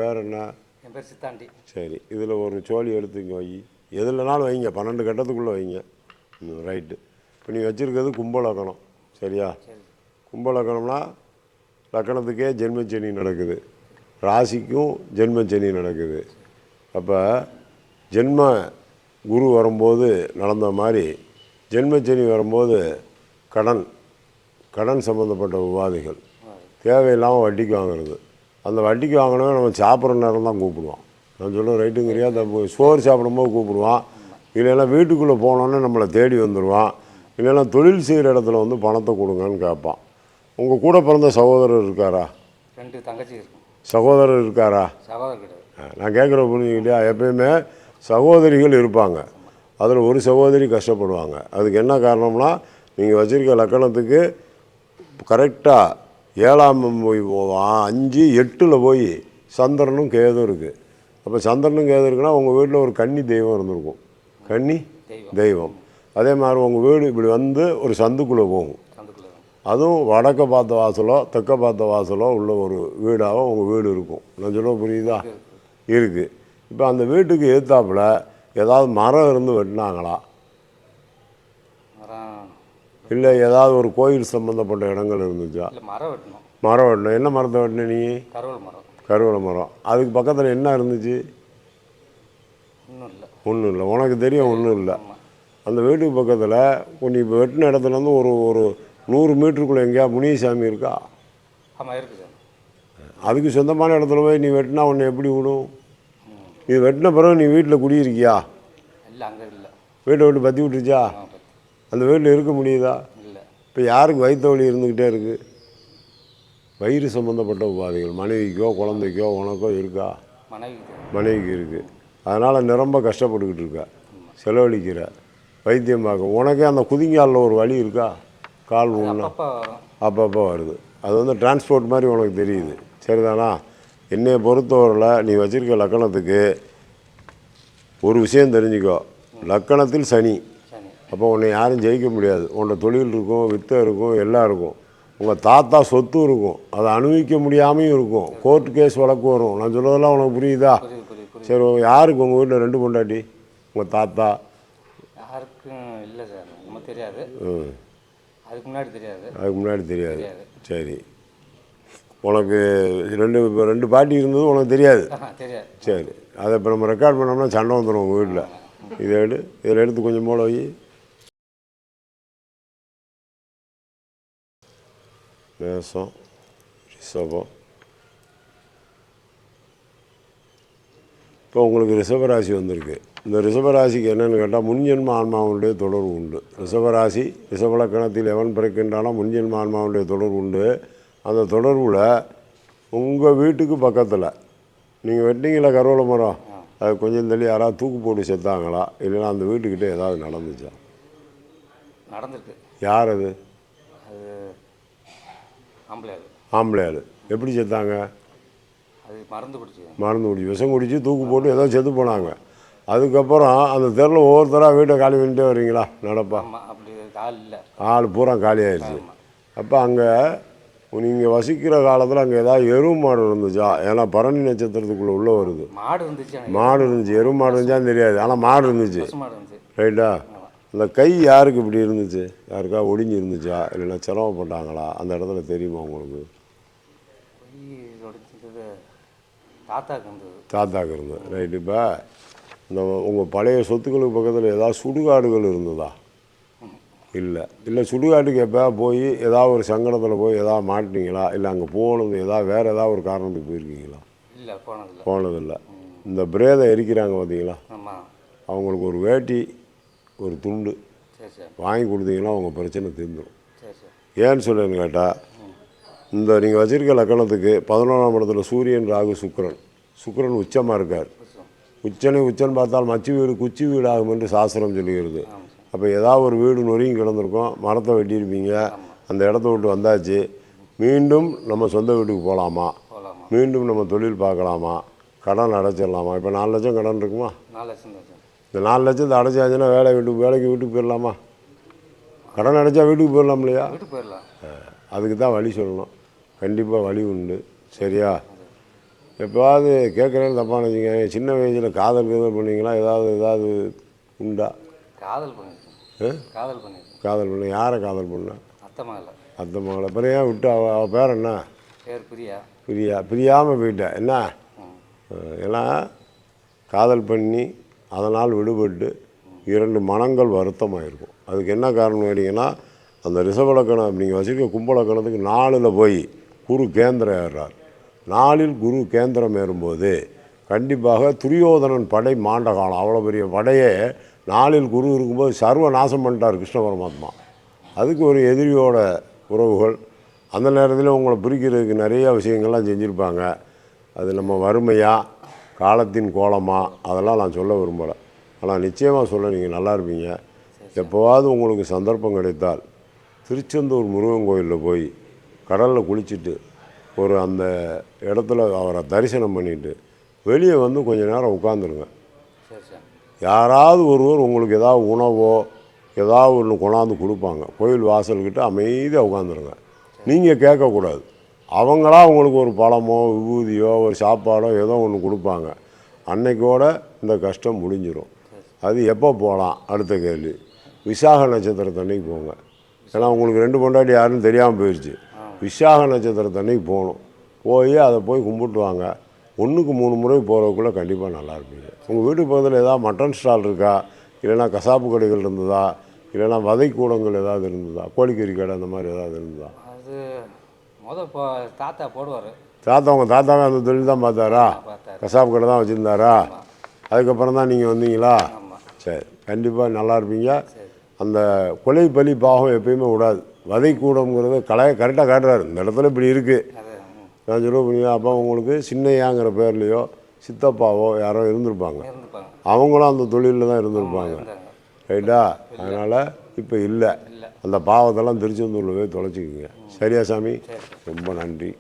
பேர் என்ன? என் பேர் சித்தாண்டி. சரி, இதில் ஒரு சோழி எடுத்துங்க வை. எதுலனாலும் வைங்க, 12 கட்டத்துக்குள்ளே வைங்க. ரைட்டு. இப்போ நீ வச்சுருக்கிறது கும்பலக்கணம், சரியா? கும்பலக்கணம்னா லக்கணத்துக்கே ஜென்மச்சனி நடக்குது, ராசிக்கும் ஜென்மச்சனி நடக்குது. அப்போ ஜென்ம குரு வரும்போது நடந்த மாதிரி ஜென்மச்சனி வரும்போது கடன் சம்மந்தப்பட்ட உபாதைகள், தேவையில்லாமல் வட்டிக்கு வாங்குறது. அந்த வட்டிக்கு வாங்கினவே நம்ம சாப்பிட்ற நேரம் தான் கூப்பிடுவான். நான் சொல்லுவேன் ரைட்டுங்கிறியா? அந்த சோறு சாப்பிடும்போது கூப்பிடுவான். இல்லைன்னா வீட்டுக்குள்ளே போனோன்னே நம்மளை தேடி வந்துடுவான். இல்லைன்னா தொழில் செய்கிற இடத்துல வந்து பணத்தை கொடுங்கன்னு கேட்பான். உங்கள் கூட பிறந்த சகோதரர் இருக்காரா? 2 தங்கச்சி இருக்கும். சகோதரர் இருக்காரா? சகோதரர் கிடையாது. நான் கேட்குற புரிஞ்சுக்கிட்டியா? எப்பயுமே சகோதரிகள் இருப்பாங்க, அதில் ஒரு சகோதரி கஷ்டப்படுவாங்க. அதுக்கு என்ன காரணம்னா, நீங்கள் வச்சுருக்க லக்கணத்துக்கு கரெக்டாக 7ஆம் 5 8ல் போய் சந்திரனும் கேதும் இருக்குது. அப்போ சந்திரனும் கேது இருக்குன்னா உங்கள் வீட்டில் ஒரு கன்னி தெய்வம் இருந்திருக்கும், கன்னி தெய்வம். அதே மாதிரி உங்கள் வீடு இப்படி வந்து ஒரு சந்துக்குள்ளே போகும். அதுவும் வடக்க பார்த்த வாசலோ தெற்க பார்த்த வாசலோ உள்ள ஒரு வீடாக உங்கள் வீடு இருக்கும். நான் சொல்ல புரியுதா? இருக்குது. இப்போ அந்த வீட்டுக்கு எதிர்த்தாப்புல ஏதாவது மரம் இருந்து வெட்டினாங்களா? இல்லை ஏதாவது ஒரு கோயில் சம்மந்தப்பட்ட இடங்கள் இருந்துச்சா? மரம் வெட்டணும். என்ன மரத்தை வெட்டின நீ? கருவேல மரம். அதுக்கு பக்கத்தில் என்ன இருந்துச்சு? ஒன்றும் இல்லை. உனக்கு தெரியும் ஒன்றும் இல்லை. அந்த வீட்டுக்கு பக்கத்தில் கொஞ்சம் இப்போ வெட்டின இடத்துலேருந்து ஒரு 100 மீட்டருக்குள்ளே எங்கேயா முனியசாமி இருக்கா? அதுக்கு சொந்தமான இடத்துல போய் நீ வெட்டினா உன்னை எப்படி விடும்? நீ வெட்டின பிறகு நீ வீட்டில் குடியிருக்கியா? வீட்டை விட்டு பற்றி விட்டுருச்சா? அந்த வீட்டில் இருக்க முடியுதா? இப்போ யாருக்கு வயிற்று வலி இருந்துக்கிட்டே இருக்குது? வயிறு சம்மந்தப்பட்ட உபாதைகள் மனைவிக்கோ குழந்தைக்கோ உனக்கோ இருக்கா? மனைவிக்கு இருக்குது. அதனால் நிரம்ப கஷ்டப்பட்டுக்கிட்டு இருக்க, செலவழிக்கிற, வைத்தியம் பார்க்க. உனக்கே அந்த குதிங்காலில் ஒரு வலி இருக்கா? கால் உள்ள அப்பப்போ வருது. அது வந்து டிரான்ஸ்போர்ட் மாதிரி உனக்கு தெரியுது, சரிதானா? என்னையை பொறுத்தவரையில் நீ வச்சுருக்க லக்கணத்துக்கு ஒரு விஷயம் தெரிஞ்சுக்கோ, லக்கணத்தில் சனி. அப்போ உன்னை யாரும் ஜெயிக்க முடியாது. உன்னோட தொழில் இருக்கும், வித்தை இருக்கும், எல்லாம் இருக்கும். உங்கள் தாத்தா சொத்து இருக்கும், அதை அனுபவிக்க முடியாமையும் இருக்கும். கோர்ட் கேஸ் வழக்கு வரும். நான் சொல்கிறதெல்லாம் உனக்கு புரியுதா? சரி, யாருக்கு உங்கள் வீட்டில் 2 பொண்டாட்டி? உங்கள் தாத்தா யாருக்கும் இல்லை சார், நமக்கு தெரியாது. அதுக்கு முன்னாடி தெரியாது. சரி, உனக்கு 2 பாட்டி இருந்தது உனக்கு தெரியாது. சரி, அதை இப்போ நம்ம ரெக்கார்ட் பண்ணோம்னா சண்டை வந்துடும் உங்கள் வீட்டில். இதில் எடுத்து கொஞ்சம் போல வை. மேசம், ரிஷபம். இப்போ உங்களுக்கு ரிஷபராசி வந்திருக்கு. இந்த ரிஷபராசிக்கு என்னென்னு கேட்டால் முன்ஜென்ம ஆன்மாவுடைய தொடர்பு உண்டு. ரிஷபராசி ரிஷபலக்கணத்தில் எவன் பிறக்கின்றாலும் முன்ஜென்ம ஆன்மாவுடைய தொடர்பு உண்டு. அந்த தொடர்பில் உங்கள் வீட்டுக்கு பக்கத்தில் நீங்கள் வெட்டிங்களா கருவேல மரம், அது கொஞ்சம் தள்ளி யாராவது தூக்கு போட்டு செத்தாங்களா? இல்லைன்னா அந்த வீட்டுக்கிட்ட ஏதாவது நடந்துச்சா? நடந்துருக்கு. யார் அது? ஆம்பளை ஆள். எப்படி செத்தாங்க? மருந்து குடிச்சு விஷம் குடித்து தூக்கு போட்டு ஏதோ செத்து போனாங்க. அதுக்கப்புறம் அந்த தெருவில் ஒவ்வொருத்தராக வீட்டை காலி பண்ணிட்டே வரீங்களா? நடப்பா ஆள் பூரா காலி ஆயிடுச்சு. அப்போ அங்கே நீங்கள் வசிக்கிற காலத்தில் அங்கே ஏதாவது எருவு மாடு இருந்துச்சா? ஏன்னா பரணி நட்சத்திரத்துக்குள்ளே உள்ளே வருது. மாடு இருந்துச்சு. எருவு மாடு இருந்துச்சான்னு தெரியாது, ஆனால் மாடு இருந்துச்சு. ரைட்டா? அந்த கை யாருக்கு இப்படி இருந்துச்சு? யாருக்கா ஒடிஞ்சு இருந்துச்சா? இல்லைன்னா சிரமப்பட்டாங்களா? அந்த இடத்துல தெரியுமா உங்களுக்கு? தாத்தாக்கு இருந்தது. ரைட்டு. இப்போ இந்த உங்கள் பழைய சொத்துக்களுக்கு பக்கத்தில் ஏதாவது சுடுகாடுகள் இருந்ததா? இல்லை சுடுகாட்டுக்கு எப்போ போய் ஏதாவது ஒரு சங்கடத்தில் போய் ஏதாவது மாட்டினீங்களா? இல்லை அங்கே போனது வேறு ஏதாவது ஒரு காரணத்துக்கு போயிருக்கீங்களா? போனதில்லை. இந்த பிரேதை எரிக்கிறாங்க பார்த்தீங்களா, அவங்களுக்கு ஒரு வேட்டி ஒரு துண்டு வாங்கி கொடுத்தீங்கன்னா உங்கள் பிரச்சனை தீர்ந்துடும். ஏன்னு சொல்லுன்னு கேட்டால், இந்த நீங்கள் வச்சுருக்க லக்கணத்துக்கு 11ஆம் இடத்துல சூரியன் ராகு சுக்கிரன் உச்சமாக இருக்கார். உச்சன் பார்த்தால் மச்சு வீடு குச்சி வீடு ஆகும் என்று சாஸ்திரம் சொல்லுகிறது. அப்போ ஏதாவது ஒரு வீடு நொறுங்கி கிடந்திருக்கும், மரத்தை வெட்டியிருப்பீங்க, அந்த இடத்த விட்டு வந்தாச்சு, மீண்டும் நம்ம சொந்த வீட்டுக்கு போகலாமா? மீண்டும் நம்ம தொழில் பார்க்கலாமா? கடன் அடைச்சிடலாமா? இப்போ 4 லட்சம் கடன் இருக்குமா? இந்த 4 லட்சத்தை அடைச்சாச்சுன்னா வேலைக்கு வீட்டுக்கு போயிடலாமா? கடன் அடைச்சா வீட்டுக்கு போயிடலாம் இல்லையா? அதுக்கு தான் வழி சொல்லணும். கண்டிப்பாக வழி உண்டு, சரியா? எப்போவாவது கேட்குறேன்னு தப்பாக நினச்சிங்க, சின்ன வயசில் காதல் பண்ணீங்களா? ஏதாவது உண்டா? காதல் பண்ணியிருக்கேன். காதல் பண்ணியிருக்கேன். காதல் பண்ண யாரை காதல் பண்ண? அத்தை மகளை. அத்தை மகளை. அப்புறம் ஏன் விட்டு அவள் பேர் என்ன? பேர் பிரியா. பிரியாமல் போயிட்டேன் என்ன? எல்லாம் காதல் பண்ணி அதனால் விடுபட்டு 2 மனங்கள் வருத்தமாக இருக்கும். அதுக்கு என்ன காரணம் கேட்டிங்கன்னா, அந்த ரிஷபலக்கணம் அப்படிங்க வச்சுருக்க கும்பலக்கணத்துக்கு 4ல் போய் குரு கேந்திரம் ஏறுறார். 4ல் குரு கேந்திரம் ஏறும்போது கண்டிப்பாக துரியோதனன் படை மாண்ட காலம். அவ்வளோ பெரிய படையே 4ல் குரு இருக்கும்போது சர்வ நாசம் பண்ணிட்டார் கிருஷ்ண பரமாத்மா. அதுக்கு ஒரு எதிரியோட உறவுகள் அந்த நேரத்தில் உங்களை பிரிக்கிறதுக்கு நிறைய விஷயங்கள்லாம் செஞ்சுருப்பாங்க. அது நம்ம வறுமையா காலத்தின் கோலமா அதெல்லாம் நான் சொல்ல விரும்பலை. ஆனால் நிச்சயமாக சொல்ல நீங்கள் நல்லா இருப்பீங்க. எப்போவாவது உங்களுக்கு சந்தர்ப்பம் கிடைத்தால் திருச்செந்தூர் முருகன் கோயிலில் போய் கடலில் குளிச்சுட்டு ஒரு அந்த இடத்துல அவரை தரிசனம் பண்ணிவிட்டு வெளியே வந்து கொஞ்சம் நேரம் உட்காந்துருங்க. சரி சார். யாராவது ஒருவர் உங்களுக்கு ஏதாவது உணவோ ஏதாவது ஒன்று கொண்டாந்து கொடுப்பாங்க. கோயில் வாசல்கிட்ட அமைதியாக உட்காந்துருங்க. நீங்கள் கேட்கக்கூடாது. அவங்களா உங்களுக்கு ஒரு பழமோ விபூதியோ ஒரு சாப்பாடோ ஏதோ ஒன்று கொடுப்பாங்க. அன்னைக்கோட இந்த கஷ்டம் முடிஞ்சிடும். அது எப்போ போகலாம்? அடுத்த கேள்வி. விசாக நட்சத்திரத்தன்னைக்கு போங்க. ஏன்னா உங்களுக்கு 2 பொண்டாட்டி யாருன்னு தெரியாமல் போயிடுச்சு. விசாக நட்சத்திரத்தன்னைக்கு போகணும். போய் அதை போய் கும்பிட்டு வாங்க. 1க்கு 3 முறை போகிறதுக்குள்ளே கண்டிப்பாக நல்லா இருப்பீங்க. உங்கள் வீட்டு பக்கத்தில் ஏதாவது மட்டன் ஸ்டால் இருக்கா? இல்லைனா கசாப்பு கடைகள் இருந்ததா? இல்லைனா வதைக்கூடங்கள் ஏதாவது இருந்ததா? கோழிக்கறி கடை அந்த மாதிரி ஏதாவது இருந்ததா? அது இப்போ தாத்தா போடுவார். உங்கள் தாத்தாவே அந்த தொழில் தான் பார்த்தாரா? கசாப்பு கடை தான் வச்சுருந்தாரா? அதுக்கப்புறம் தான் நீங்கள் வந்தீங்களா? சரி, கண்டிப்பாக நல்லா இருப்பீங்க. அந்த கொலை பலி பாகம் எப்பயுமே விடாது. வதைக்கூடங்கிறது கரெக்டாக காட்டுறாரு. இந்த இடத்துல இப்படி இருக்குது நான் சொல்ல முடியும். அப்போ உங்களுக்கு சின்னையாங்கிற பேர்லையோ சித்தப்பாவோ யாரோ இருந்திருப்பாங்க. அவங்களும் அந்த தொழிலில் தான் இருந்திருப்பாங்க. ரைட்டா? அதனால் இப்போ இல்லை. அந்த பாவத்தெல்லாம் திருச்செந்தூரில் போய் தொலைச்சிக்கிங்க. சரியா சாமி? ரொம்ப நன்றி.